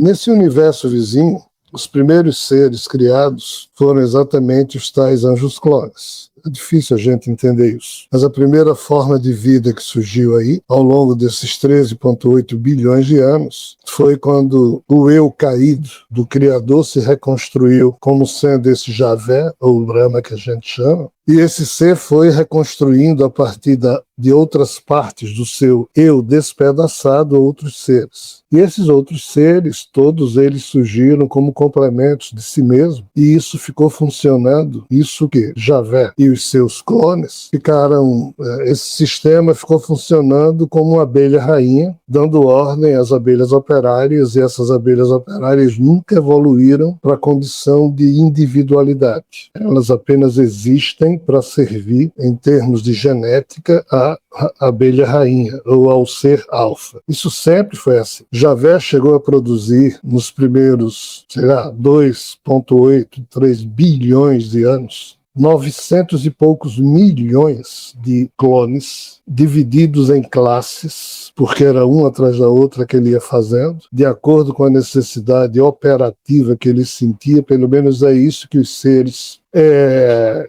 Nesse universo vizinho, os primeiros seres criados foram exatamente os tais anjos clones. É difícil a gente entender isso. Mas a primeira forma de vida que surgiu aí, ao longo desses 13,8 bilhões de anos, foi quando o eu caído do Criador se reconstruiu como sendo esse Javé, ou Brahma que a gente chama, e esse ser foi reconstruindo a partir de outras partes do seu eu despedaçado outros seres. E esses outros seres, todos eles surgiram como complementos de si mesmo, e isso ficou funcionando, isso que Javé e os seus clones ficaram, esse sistema ficou funcionando como uma abelha rainha, dando ordem às abelhas operárias, e essas abelhas operárias nunca evoluíram para a condição de individualidade. Elas apenas existem para servir, em termos de genética, à abelha rainha, ou ao ser alfa. Isso sempre foi assim. Javé chegou a produzir, nos primeiros, 2,8, 3 bilhões de anos, 900 e poucos milhões de clones, divididos em classes, porque era um atrás da outra que ele ia fazendo, de acordo com a necessidade operativa que ele sentia. Pelo menos é isso que os seres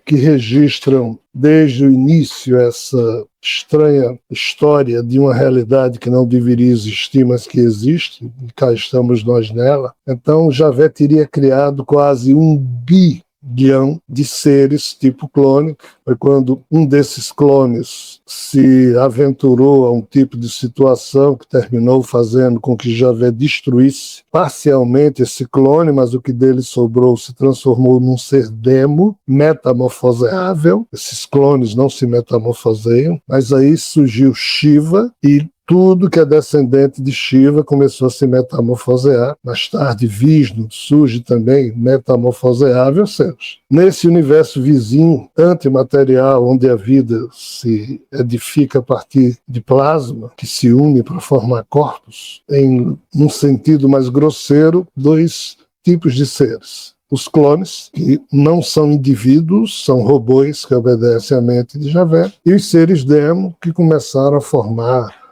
que registram desde o início essa estranha história de uma realidade que não deveria existir, mas que existe, e cá estamos nós nela. Então Javé teria criado quase 1 bilhão de seres tipo clone. Foi quando um desses clones se aventurou a um tipo de situação que terminou fazendo com que Javé destruísse parcialmente esse clone, mas o que dele sobrou se transformou num ser demo, metamorfoseável. Esses clones não se metamorfoseiam, mas aí surgiu Shiva, e tudo que é descendente de Shiva começou a se metamorfosear. Mais tarde, Vishnu surge também metamorfoseável, ou seja, nesse universo vizinho, antimaterial, onde a vida se edifica a partir de plasma, que se une para formar corpos, em um sentido mais grosseiro, 2 tipos de seres. Os clones, que não são indivíduos, são robôs que obedecem à mente de Javé, e os seres demo, que começaram a formar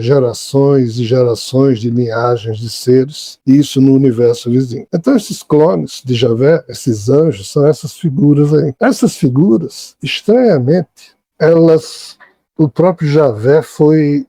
gerações e gerações de linhagens de seres, isso no universo vizinho. Então esses clones de Javé, esses anjos, são essas figuras aí. Essas figuras, estranhamente, o próprio Javé foi...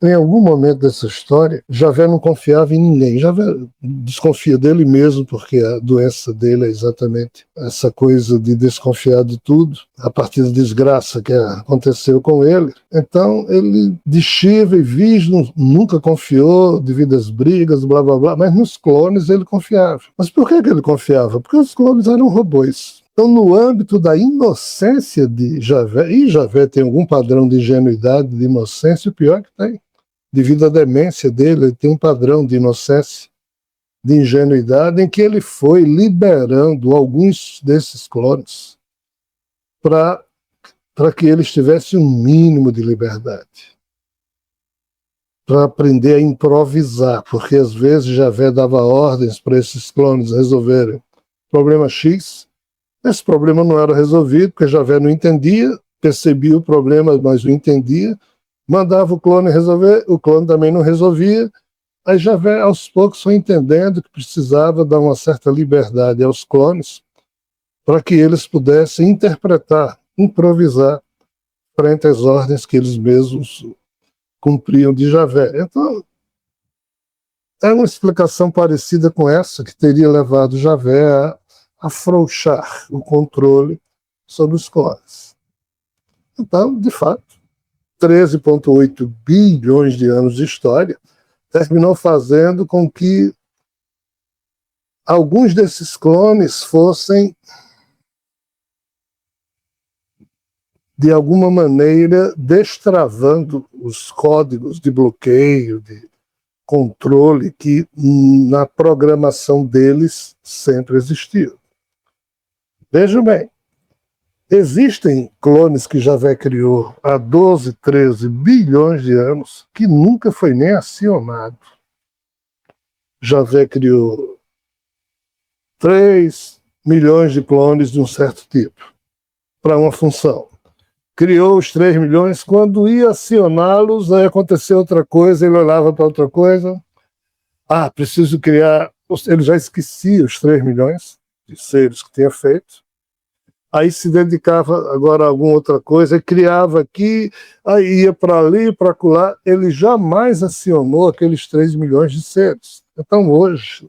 em algum momento dessa história, Javé não confiava em ninguém. Javé desconfia dele mesmo, porque a doença dele é exatamente essa coisa de desconfiar de tudo, a partir da desgraça que aconteceu com ele. Então, ele de Shiva e Vishnu nunca confiou, devido às brigas, blá blá blá, mas nos clones ele confiava. Mas por que ele confiava? Porque os clones eram robôs. Então, no âmbito da inocência de Javé, e Javé tem algum padrão de ingenuidade, de inocência, o pior que tem. Devido à demência dele, ele tem um padrão de inocência, de ingenuidade, em que ele foi liberando alguns desses clones para que eles tivessem um mínimo de liberdade, para aprender a improvisar, porque às vezes Javé dava ordens para esses clones resolverem problema X. Esse problema não era resolvido, porque Javé não entendia, percebia o problema, mas não entendia, mandava o clone resolver, o clone também não resolvia. Aí Javé, aos poucos, foi entendendo que precisava dar uma certa liberdade aos clones para que eles pudessem interpretar, improvisar, frente às ordens que eles mesmos cumpriam de Javé. Então, é uma explicação parecida com essa que teria levado Javé a afrouxar o controle sobre os clones. Então, de fato, 13,8 bilhões de anos de história terminou fazendo com que alguns desses clones fossem, de alguma maneira, destravando os códigos de bloqueio, de controle que na programação deles sempre existiu. Vejam bem, existem clones que Javé criou há 12, 13 bilhões de anos que nunca foi nem acionado. Javé criou 3 milhões de clones de um certo tipo, para uma função. criou os 3 milhões, quando ia acioná-los, aí aconteceu outra coisa, ele olhava para outra coisa. Ah, preciso criar... Ele já esquecia os 3 milhões de seres que tinha feito. Aí se dedicava agora a alguma outra coisa, criava aqui, aí ia para ali, para acolá. Ele jamais acionou aqueles 3 milhões de seres. Então hoje,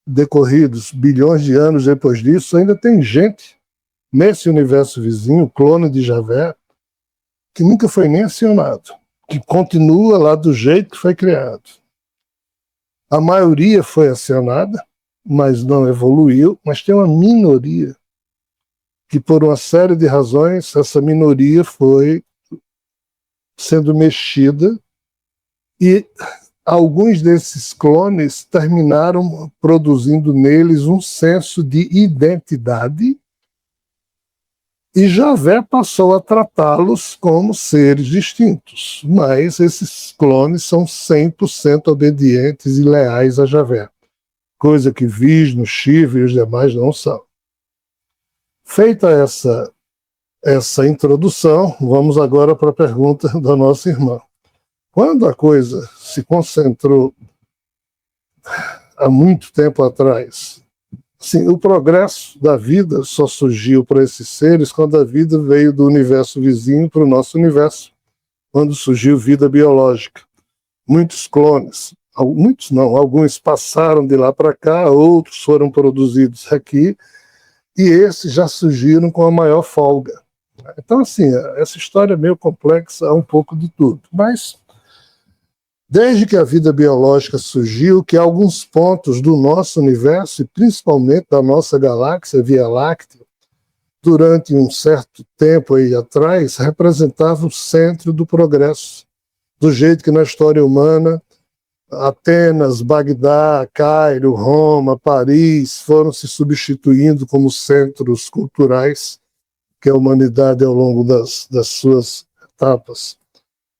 decorridos bilhões de anos depois disso, ainda tem gente nesse universo vizinho, clone de Javé, que nunca foi nem acionado, que continua lá do jeito que foi criado. A maioria foi acionada, mas não evoluiu, mas tem uma minoria que, por uma série de razões, essa minoria foi sendo mexida e alguns desses clones terminaram produzindo neles um senso de identidade e Javé passou a tratá-los como seres distintos. Mas esses clones são 100% obedientes e leais a Javé, coisa que Vishnu, Shiva e os demais não são. Feita essa introdução, vamos agora para a pergunta da nossa irmã. Quando a coisa se concentrou há muito tempo atrás, sim, o progresso da vida só surgiu para esses seres quando a vida veio do universo vizinho para o nosso universo, quando surgiu vida biológica. Muitos clones, muitos não, alguns passaram de lá para cá, outros foram produzidos aqui, e esses já surgiram com a maior folga. Então, assim, essa história é meio complexa, há um pouco de tudo. Mas, desde que a vida biológica surgiu, que alguns pontos do nosso universo, e principalmente da nossa galáxia, Via Láctea, durante um certo tempo aí atrás, representavam o centro do progresso. Do jeito que na história humana, Atenas, Bagdá, Cairo, Roma, Paris foram se substituindo como centros culturais que a humanidade, ao longo das suas etapas,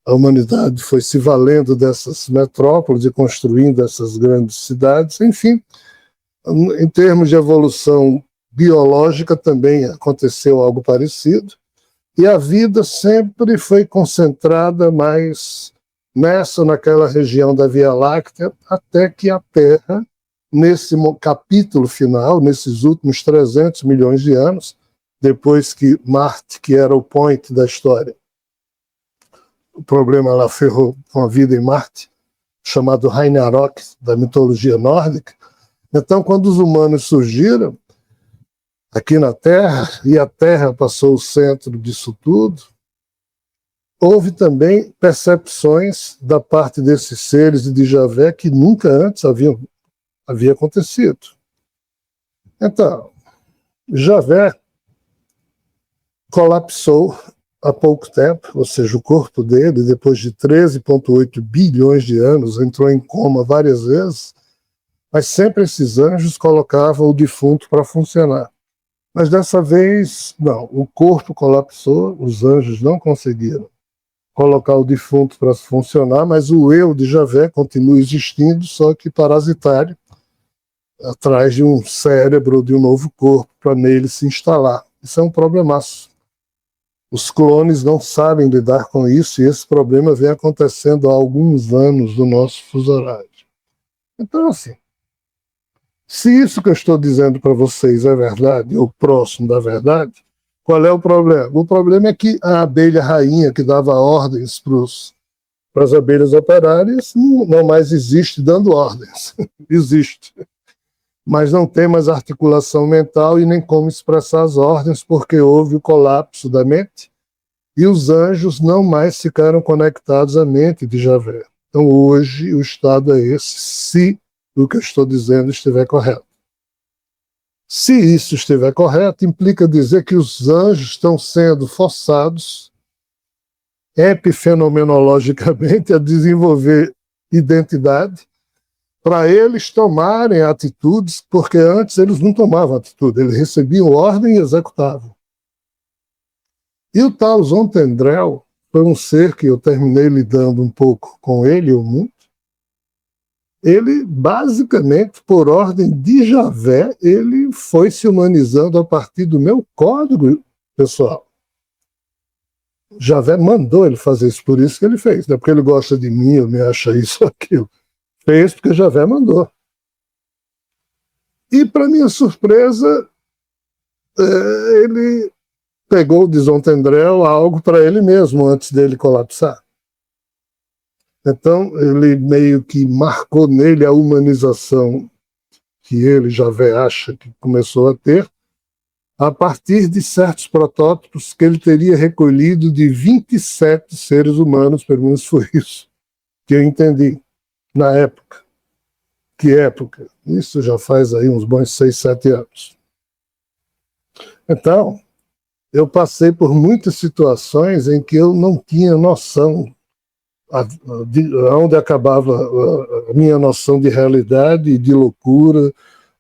a humanidade foi se valendo dessas metrópoles e construindo essas grandes cidades. Enfim, em termos de evolução biológica também aconteceu algo parecido, e a vida sempre foi concentrada mais nessa ou naquela região da Via Láctea, até que a Terra, nesse capítulo final, nesses últimos 300 milhões de anos, depois que Marte, que era o point da história, o problema lá ferrou com a vida em Marte, chamado Ragnarok, da mitologia nórdica. Então, quando os humanos surgiram aqui na Terra, e a Terra passou o centro disso tudo, houve também percepções da parte desses seres e de Javé que nunca antes havia acontecido. Então, Javé colapsou há pouco tempo, ou seja, o corpo dele, depois de 13,8 bilhões de anos, entrou em coma várias vezes, mas sempre esses anjos colocavam o defunto para funcionar. Mas dessa vez, não, o corpo colapsou, os anjos não conseguiram colocar o defunto para funcionar, mas o eu de Javé continua existindo, só que parasitário, atrás de um cérebro, de um novo corpo, para nele se instalar. Isso é um problemaço. Os clones não sabem lidar com isso, e esse problema vem acontecendo há alguns anos no nosso fuso horário. Então, assim, se isso que eu estou dizendo para vocês é verdade, ou próximo da verdade, qual é o problema? O problema é que a abelha rainha que dava ordens para as abelhas operárias não mais existe dando ordens. Existe. Mas não tem mais articulação mental e nem como expressar as ordens, porque houve o colapso da mente e os anjos não mais ficaram conectados à mente de Javé. Então hoje o estado é esse, se o que eu estou dizendo estiver correto. Se isso estiver correto, implica dizer que os anjos estão sendo forçados epifenomenologicamente a desenvolver identidade para eles tomarem atitudes, porque antes eles não tomavam atitude, eles recebiam ordem e executavam. E o tal Zontendrel foi um ser que eu terminei lidando um pouco com ele, ou muito. Ele, basicamente, por ordem de Javé, ele foi se humanizando a partir do meu código pessoal. Javé mandou ele fazer isso, por isso que ele fez. Não é porque ele gosta de mim, ou me acha isso ou aquilo. Fez porque Javé mandou. E, para minha surpresa, ele pegou de Zontendrel algo para ele mesmo, antes dele colapsar. Então, ele meio que marcou nele a humanização que ele, Javé, acha que começou a ter, a partir de certos protótipos que ele teria recolhido de 27 seres humanos, pelo menos foi isso que eu entendi na época. Que época? Isso já faz aí uns bons 6, 7 anos. Então, eu passei por muitas situações em que eu não tinha noção de onde acabava a minha noção de realidade, de loucura,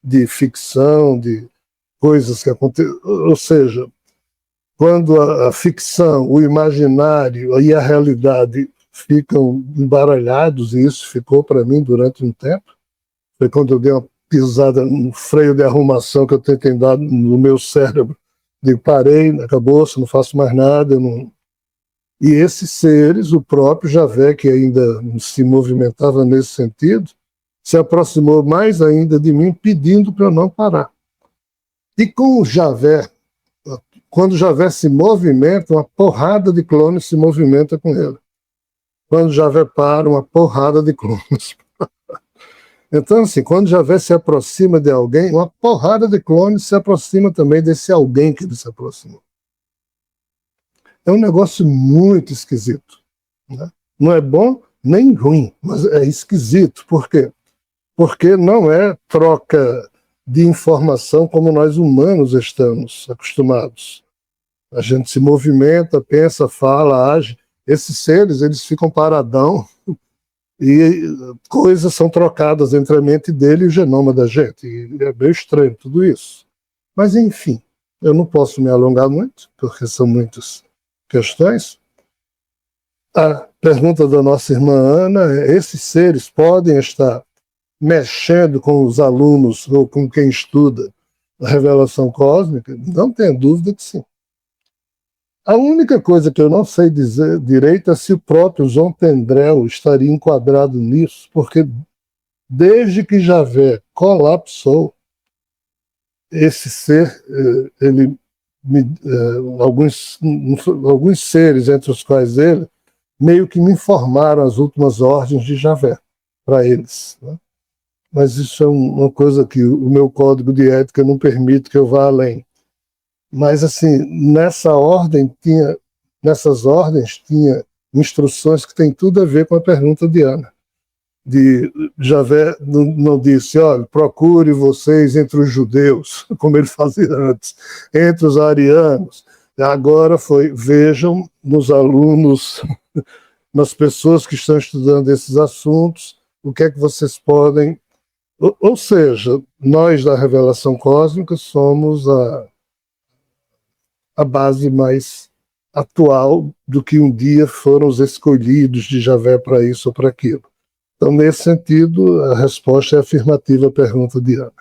de ficção, de coisas que acontecem. Ou seja, quando a ficção, o imaginário e a realidade ficam embaralhados, e isso ficou para mim durante um tempo, foi quando eu dei uma pisada no freio de arrumação que eu tentei dar no meu cérebro. Digo, parei, acabou, não faço mais nada. Não... E esses seres, o próprio Javé, que ainda se movimentava nesse sentido, se aproximou mais ainda de mim, pedindo para eu não parar. E com o Javé, quando o Javé se movimenta, uma porrada de clones se movimenta com ele. Quando o Javé para, uma porrada de clones. Então, assim, quando Javé se aproxima de alguém, uma porrada de clones se aproxima também desse alguém que ele se aproximou. É um negócio muito esquisito. Né? Não é bom nem ruim, mas é esquisito. Por quê? Porque não é troca de informação como nós humanos estamos acostumados. A gente se movimenta, pensa, fala, age. Esses seres, eles ficam paradão e coisas são trocadas entre a mente dele e o genoma da gente. E é meio estranho tudo isso. Mas, enfim, eu não posso me alongar muito, porque são muitas questões. A pergunta da nossa irmã Ana é: esses seres podem estar mexendo com os alunos ou com quem estuda a revelação cósmica? Não tenho dúvida que sim. A única coisa que eu não sei dizer direito é se o próprio Zontendrel estaria enquadrado nisso, porque desde que Javé colapsou, esse ser, ele, alguns seres, entre os quais ele, meio que me informaram as últimas ordens de Javé para eles. Né? Mas isso é uma coisa que o meu código de ética não permite que eu vá além. Mas, assim, nessas ordens tinha instruções que têm tudo a ver com a pergunta de Ana. Javé não disse, olha, procure vocês entre os judeus, como ele fazia antes, entre os arianos. Agora foi, vejam nos alunos, nas pessoas que estão estudando esses assuntos, o que é que vocês podem... Ou seja, nós da revelação cósmica somos a base mais atual do que um dia foram os escolhidos de Javé para isso ou para aquilo. Então, nesse sentido, a resposta é afirmativa à pergunta de Ana.